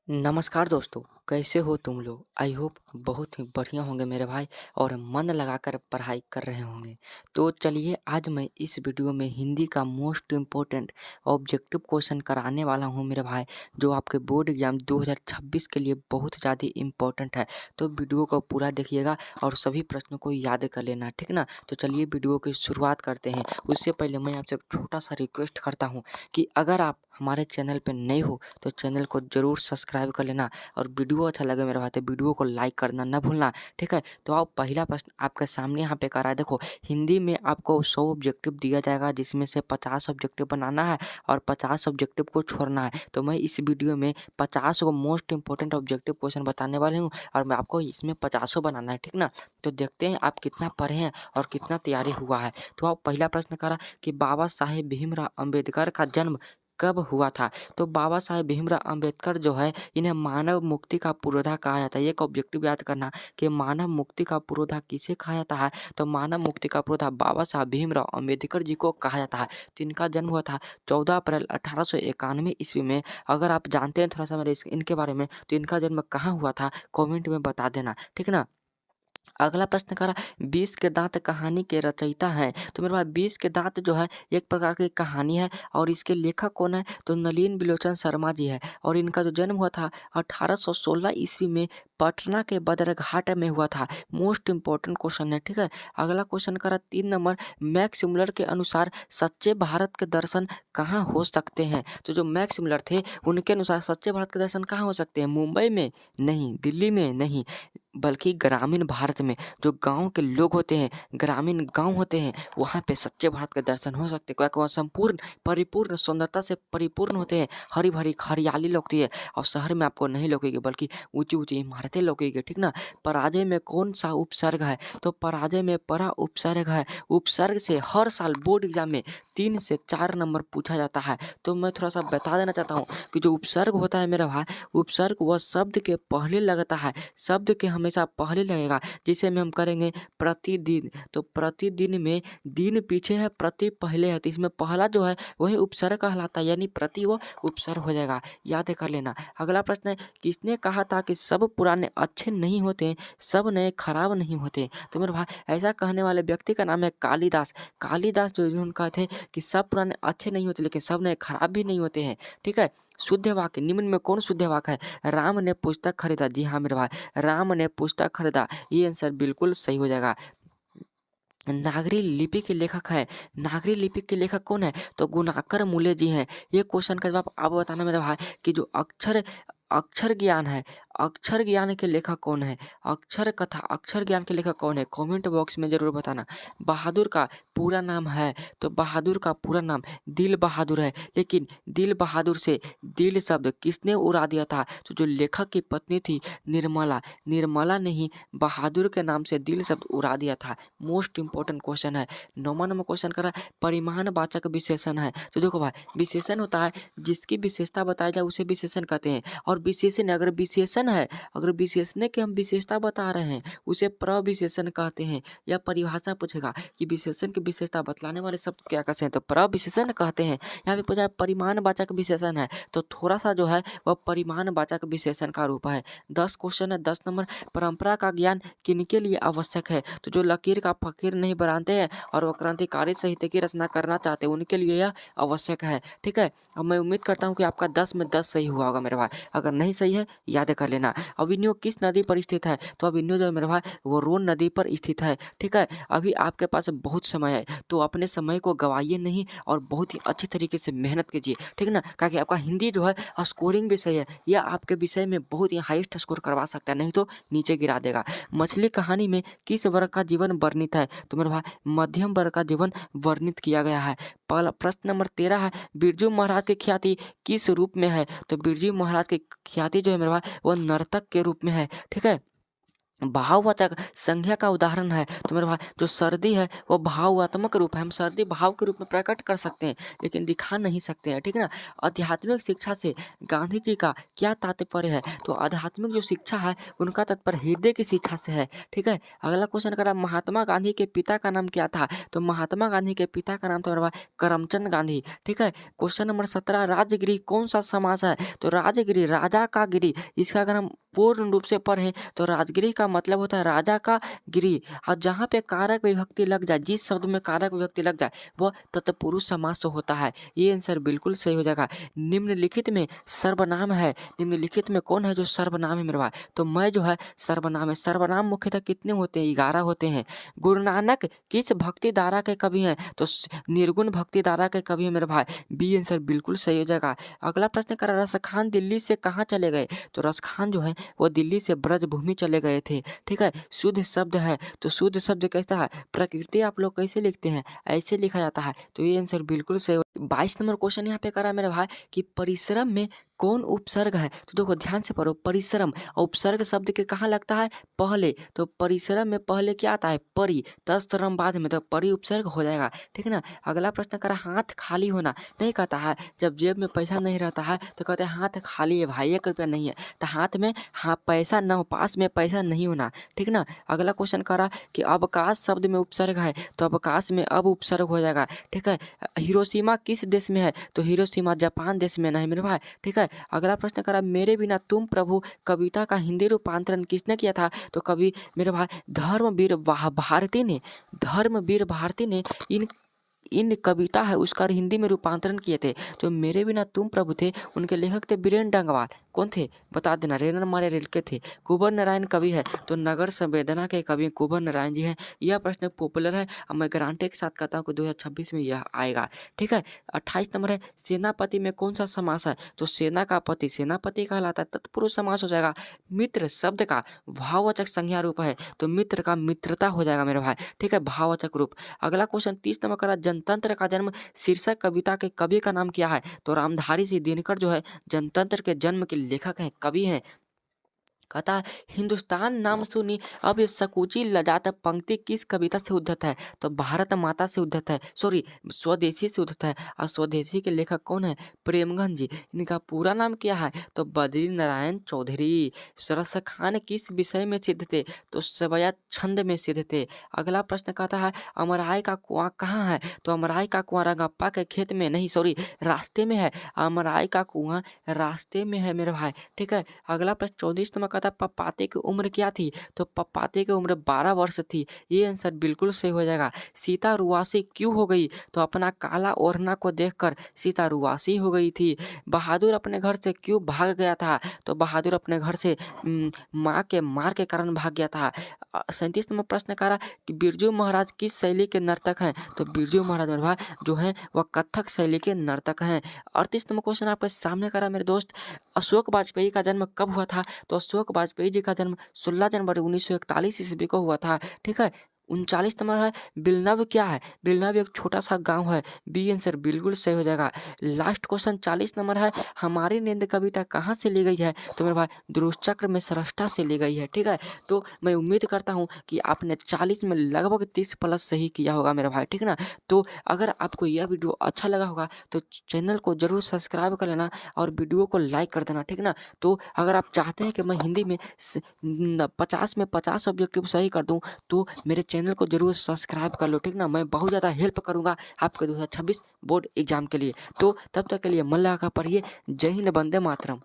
नमस्कार दोस्तों, कैसे हो तुम लोग? आई होप बहुत ही बढ़िया होंगे मेरे भाई और मन लगाकर पढ़ाई कर रहे होंगे। तो चलिए आज मैं इस वीडियो में हिंदी का मोस्ट इम्पोर्टेंट ऑब्जेक्टिव क्वेश्चन कराने वाला हूं मेरे भाई, जो आपके बोर्ड एग्जाम 2026 के लिए बहुत ज़्यादा इम्पोर्टेंट है। तो वीडियो को पूरा देखिएगा और सभी प्रश्नों को याद कर लेना, ठीक ना? तो चलिए वीडियो की शुरुआत करते हैं। उससे पहले मैं आपसे एक छोटा सा रिक्वेस्ट करता हूँ कि अगर आप हमारे चैनल पर नए हो तो चैनल को ज़रूर सब्सक्राइब कर लेना और वीडियो अच्छा लगे मेरे भाई तो वीडियो को लाइक करना ना भूलना, ठीक है? तो आप पहला प्रश्न आपके सामने यहाँ पे करा है। देखो, हिंदी में आपको 100 ऑब्जेक्टिव दिया जाएगा, जिसमें से 50 ऑब्जेक्टिव बनाना है और 50 ऑब्जेक्टिव को छोड़ना है। तो मैं इस वीडियो में 50 को मोस्ट इंपॉर्टेंट ऑब्जेक्टिव क्वेश्चन बताने वाले हूँ और मैं आपको इसमें 50 बनाना है, ठीक ना? तो देखते हैं आप कितना पढ़े हैं और कितना तैयारी हुआ है। तो आप पहला प्रश्न करा कि बाबा साहेब भीमराव अम्बेडकर का जन्म कब हुआ था? तो बाबा साहेब भीमराव अम्बेडकर जो है, इन्हें मानव मुक्ति का पुरोधा कहा जाता है। ये एक ऑब्जेक्टिव याद करना कि मानव मुक्ति का पुरोधा किसे कहा जाता है? तो मानव मुक्ति का पुरोधा बाबा साहब भीमराव अम्बेडकर जी को कहा जाता है। तो इनका जन्म हुआ था 14 अप्रैल 1891 ईस्वी में। अगर आप जानते हैं थोड़ा सा मेरे इनके बारे में तो इनका जन्म कहाँ हुआ था कॉमेंट में बता देना, ठीक ना? अगला प्रश्न करा, 20 के दांत कहानी के रचयिता हैं। तो मेरे पास 20 के दांत जो है एक प्रकार की कहानी है और इसके लेखक कौन है? तो नलिन बिलोचन शर्मा जी है और इनका जो जन्म हुआ था 1816 ईस्वी में पटना के बदरघाट में हुआ था। मोस्ट इंपॉर्टेंट क्वेश्चन है, ठीक है? अगला क्वेश्चन करा 3 नंबर, मैक्स मुलर के अनुसार सच्चे भारत के दर्शन कहाँ हो सकते हैं? तो जो मैक्स मुलर थे उनके अनुसार सच्चे भारत के दर्शन कहाँ हो सकते हैं? मुंबई में नहीं, दिल्ली में नहीं, बल्कि ग्रामीण भारत में जो गाँव के लोग होते हैं, ग्रामीण गाँव होते हैं, वहाँ पे सच्चे भारत के दर्शन हो सकते हैं। क्योंकि वहाँ संपूर्ण परिपूर्ण सुंदरता से परिपूर्ण होते हैं, हरी भरी हरियाली लगती है और शहर में आपको नहीं लगेगी बल्कि ऊंची ऊंची इमारतें लगेगी, ठीक ना? पराजय में कौन सा उपसर्ग है? तो पराजय में परा उपसर्ग है। उपसर्ग से हर साल बोर्ड एग्जाम में 3 से 4 नंबर पूछा जाता है। तो मैं थोड़ा सा बता देना चाहता हूँ कि जो उपसर्ग होता है मेरा भाई, उपसर्ग वह शब्द के पहले लगता है, शब्द के हमेशा पहले लगेगा। जिसे में हम करेंगे प्रतिदिन, तो प्रतिदिन में दिन पीछे है, प्रति पहले है, तो इसमें पहला जो है वही उपसर्ग कहलाता है, यानी प्रति वो उपसर्ग हो जाएगा, याद कर लेना। अगला प्रश्न है, किसने कहा था कि सब पुराने अच्छे नहीं होते, सब नए खराब नहीं होते? तो मेरे भाई ऐसा कहने वाले व्यक्ति का नाम है कालिदास। कालिदास जो इन्होंने कहा थे कि सब पुराने अच्छे नहीं होते लेकिन सब नए खराब भी नहीं होते हैं, ठीक है? शुद्ध वाक्य निम्न में कौन शुद्ध वाक्य है? राम ने पुस्तक खरीदा, जी हाँ मेरे भाई, राम ने पुस्तक खरीदा, ये आंसर बिल्कुल सही हो जाएगा। नागरी लिपि के लेखक है, नागरी लिपि के लेखक कौन है? तो गुणाकर मूले जी हैं। ये क्वेश्चन का जवाब आप बताना मेरे भाई कि जो अक्षर अक्षर ज्ञान है, अक्षर ज्ञान के लेखक कौन है? अक्षर कथा, अक्षर ज्ञान के लेखक कौन है? कमेंट बॉक्स में जरूर बताना। बहादुर का पूरा नाम है, तो बहादुर का पूरा नाम दिल बहादुर है, लेकिन दिल बहादुर से दिल शब्द किसने उड़ा दिया था? तो जो लेखक की पत्नी थी निर्मला, निर्मला ने ही बहादुर के नाम से दिल शब्द उड़ा दिया था। मोस्ट इंपॉर्टेंट क्वेश्चन है। 9वां नंबर क्वेश्चन करा, परिमाणवाचक विशेषण है। तो देखो भाई, विशेषण होता है जिसकी विशेषता बताई जाए उसे विशेषण कहते हैं। और विशेषण अगर विशेषण है, अगर विशेषण की हम विशेषता बता रहे हैं उसे प्रविशेषण कहते हैं। या परिभाषा पूछेगा कि विशेषण की विशेषता बतलाने वाले शब्द क्या कहते हैं, तो प्रविशेषण कहते हैं। यहाँ पे पूछा परिमाणवाचक विशेषण है, तो थोड़ा सा जो है वह परिमाणवाचक विशेषण का रूप है। 10 क्वेश्चन है, 10 नंबर, परंपरा का ज्ञान किनके लिए आवश्यक है? तो जो लकीर का फकीर नहीं बनाते हैं और वो क्रांतिकारी साहित्य की रचना करना चाहते हैं उनके लिए यह आवश्यक है, ठीक है? अब मैं उम्मीद करता हूँ कि आपका 10 में 10 सही हुआ होगा मेरे भाई। अगर नहीं सही है याद कर लेना। अभिनव किस नदी पर स्थित है? तो अभिनव जो है मेरे भाई वो रोन नदी पर स्थित है, ठीक है? अभी आपके पास बहुत समय है, तो अपने समय को गवाइए नहीं और बहुत ही अच्छी तरीके से मेहनत कीजिए, ठीक ना? क्योंकि आपका हिंदी जो है स्कोरिंग विषय है, यह आपके विषय में बहुत ही हाईएस्ट स्कोर करवा सकता है, नहीं तो नीचे गिरा देगा। मछली कहानी में किस वर्ग का जीवन वर्णित है? तो मेरे भाई मध्यम वर्ग का जीवन वर्णित किया गया है। पहला प्रश्न नंबर 13 है, बिरजू महाराज की ख्याति किस रूप में है? तो बिरजू महाराज की ख्याति जो है मेरे भाई वो नर्तक के रूप में है, ठीक है? भाववाचक संज्ञा का उदाहरण है। तो मेरे भाई जो सर्दी है वो भावात्मक रूप है, हम सर्दी भाव के रूप में प्रकट कर सकते हैं लेकिन दिखा नहीं सकते हैं, ठीक है ना। आध्यात्मिक शिक्षा से गांधी जी का क्या तात्पर्य है? तो आध्यात्मिक जो शिक्षा है उनका तात्पर्य हृदय की शिक्षा से है, ठीक है। अगला क्वेश्चन करा, महात्मा गांधी के पिता का नाम क्या था? तो महात्मा गांधी के पिता का नाम तो मेरे भाई करमचंद गांधी, ठीक है। क्वेश्चन नंबर 17, राजगिरी कौन सा समास है? तो राजगिरी राजा का गिरी, इसका अगर हम पूर्ण रूप से पढ़ें तो राजगिरी का मतलब होता है राजा का गिरी। और जहाँ पे कारक विभक्ति लग जाए, जिस शब्द में कारक विभक्ति लग जाए वह तत्पुरुष समास होता है। ये आंसर बिल्कुल सही हो जाएगा। निम्नलिखित में सर्वनाम है, निम्नलिखित में कौन है जो सर्वनाम है मेरे भाई? तो मैं जो है सर्वनाम है। सर्वनाम मुख्यतः कितने होते हैं? 11 होते हैं। गुरु नानक किस भक्ति धारा के कवि हैं? तो निर्गुण भक्ति धारा के कवि है मेरे भाई। बी आंसर बिल्कुल सही हो जाएगा। अगला प्रश्न कर, रसखान दिल्ली से कहाँ चले गए? तो रसखान जो है वो दिल्ली से ब्रजभूमि चले गए थे, ठीक है। शुद्ध शब्द है, तो शुद्ध शब्द कैसा है? प्रकृति आप लोग कैसे लिखते हैं? ऐसे लिखा जाता है। तो ये आंसर बिल्कुल सही। 22 नंबर क्वेश्चन यहाँ पे करा मेरे भाई कि परिश्रम में कौन उपसर्ग है? तो देखो ध्यान से पढ़ो, परिश्रम उपसर्ग शब्द के कहाँ लगता है? पहले। तो परिश्रम में पहले क्या आता है? परि, तत्श्रम बाद में, तो परि उपसर्ग हो जाएगा, ठीक है ना। अगला प्रश्न करा, हाथ खाली होना नहीं कहता है। जब जेब में पैसा नहीं रहता है तो कहते हैं हाथ खाली है भाई, 1 रुपया नहीं है। तो हाथ में हाँ पैसा न हो, पास में पैसा नहीं होना, ठीक ना। अगला क्वेश्चन करा कि अवकाश शब्द में उपसर्ग है, तो अवकाश में अब उपसर्ग हो जाएगा, ठीक है। हिरोशिमा किस देश में है? तो हिरोशिमा जापान देश में नहीं मेरे भाई, ठीक है। अगला प्रश्न करा, मेरे बिना तुम प्रभु कविता का हिंदी रूपांतरण किसने किया था? तो कवि मेरे भाई धर्मवीर भारती ने इन कविता है उसका हिंदी में रूपांतरण किए थे। तो मेरे बिना तुम प्रभु थे, उनके लेखक थे बीरेन डंगवाल। कौन थे? बता देना, रेनर मारे रेल के थे। कुंवर नारायण कवि है, तो नगर संवेदना के कवि कुंवर नारायण जी हैं। यह प्रश्न पॉपुलर है और मैं गारंटी के साथ कहता हूँ कि 2026 में यह आएगा, ठीक है। 28 नंबर है, सेनापति में कौन सा समास है? तो सेना का पति सेनापति कहलाता है, तत्पुरुष समास हो जाएगा। मित्र शब्द का भाववाचक संज्ञा रूप है, तो मित्र का मित्रता हो जाएगा मेरे भाई, ठीक है, भाववाचक रूप। अगला क्वेश्चन 30 नंबर का, जनतंत्र का जन्म शीर्षक कविता के कवि का नाम क्या है? तो रामधारी सिंह दिनकर जो है जनतंत्र के जन्म के लेखक हैं, कवि हैं। कहता है, हिंदुस्तान नाम सुनी अब ये सकुची लजात पंक्ति किस कविता से उद्धत है? तो भारत माता से उद्धत है, सॉरी स्वदेशी से उद्धत है। और स्वदेशी के लेखक कौन है? प्रेमगंज जी। इनका पूरा नाम क्या है? तो बद्री नारायण चौधरी। रसखान किस विषय में सिद्ध थे? तो सवया छंद में सिद्ध थे। अगला प्रश्न कहता है, अमराई का कुआं कहाँ है? तो अमराई का कुआं रंगप्पा के खेत में नहीं, सॉरी रास्ते में है। अमराई का कुआं रास्ते में है मेरे भाई, ठीक है। अगला प्रश्न 34 नंबर का था, पपाते की उम्र क्या थी? तो पपाते की उम्र 12 वर्ष थी। ये आंसर बिल्कुल सही हो जाएगा। सीता रुआसी क्यों हो गई? तो अपना काला ओढ़ना को देखकर सीता रुआसी हो गई थी। बहादुर अपने घर से क्यों भाग गया था? तो बहादुर अपने घर से माँ के मार के कारण भाग गया था। 37 नंबर प्रश्न करा कि बिरजू महाराज किस शैली के नर्तक हैं? तो बिरजू महाराज मेरे भाई जो हैं वह कथक शैली के नर्तक हैं। 38 नंबर क्वेश्चन आपके सामने करा मेरे दोस्त, अशोक वाजपेयी का जन्म कब हुआ था? तो अशोक वाजपेयी जी का जन्म 16 जनवरी 1941 ईस्वी को हुआ था, ठीक है। 39 नंबर है, बिलनव क्या है? बिलनव एक छोटा सा गांव है। बी आंसर बिल्कुल सही हो जाएगा। लास्ट क्वेश्चन 40 नंबर है, हमारी नींद कविता कहाँ से ली गई है? तो मेरे भाई दुरुश्चक्र में सृष्टा से ली गई है, ठीक है। तो मैं उम्मीद करता हूँ कि आपने 40 में लगभग 30 प्लस सही किया होगा मेरे भाई, ठीक है ना। तो अगर आपको यह वीडियो अच्छा लगा होगा तो चैनल को जरूर सब्सक्राइब कर लेना और वीडियो को लाइक कर देना, ठीक है ना। तो अगर आप चाहते हैं कि मैं हिंदी में 50 में 50 ऑब्जेक्टिव सही कर दूं तो मेरे चैनल को जरूर सब्सक्राइब कर लो, ठीक ना। मैं बहुत ज़्यादा हेल्प करूंगा आपके 2026 बोर्ड एग्जाम के लिए। तो तब तक के लिए मन लगा कर पढ़िए। जय हिंद, वंदे मातरम।